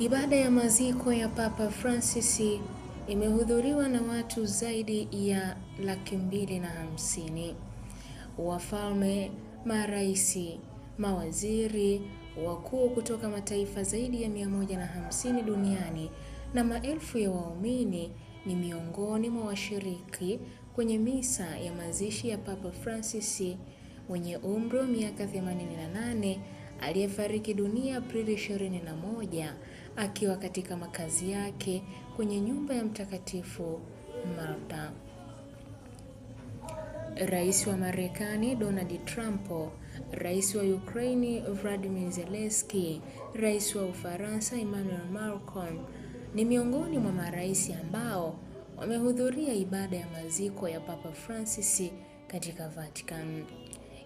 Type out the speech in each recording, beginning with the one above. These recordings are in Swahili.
Ibada ya maziko ya Papa Francis imehudhuriwa na watu zaidi ya 250,000. Wafalme, maraisi, mawaziri, wakuu kutoka mataifa zaidi ya 150 duniani na maelfu ya waumini ni miongoni mwa washiriki kwenye misa ya mazishi ya Papa Francis mwenye umri wa miaka 88 aliyefariki dunia Aprili 21 akiwa katika makazi yake kwenye nyumba ya Mtakatifu Marta. Rais wa Marekani Donald Trump, Rais wa Ukraine Volodymyr Zelensky, Rais wa Ufaransa Emmanuel Macron ni miongoni mwa marais ambao wamehudhuria ibada ya maziko ya Papa Francis katika Vatican.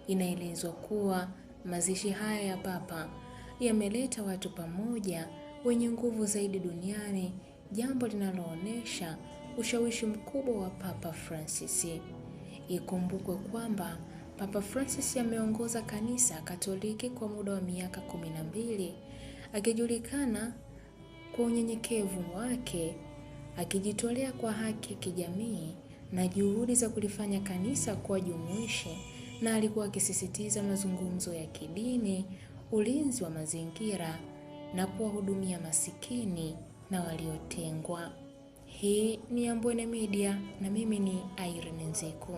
Inaelezwa kuwa mazishi haya ya Papa yameleta watu pamoja wenye nguvu zaidi duniani, jambo linaloonyesha ushawishi mkubwa wa Papa Francis. Ikumbukwe kwamba Papa Francis ameongoza kanisa Katoliki kwa muda wa miaka 12, akijulikana kwa unyenyekevu wake, akijitolea kwa haki ya kijamii na juhudi za kulifanya kanisa kuwa jumuishi, na alikuwa akisisitiza mazungumzo ya kidini, ulinzi wa mazingira na kuwahudumia masikini na waliotengwa. Hii ni Ambwene Media na mimi ni Irene Nziku.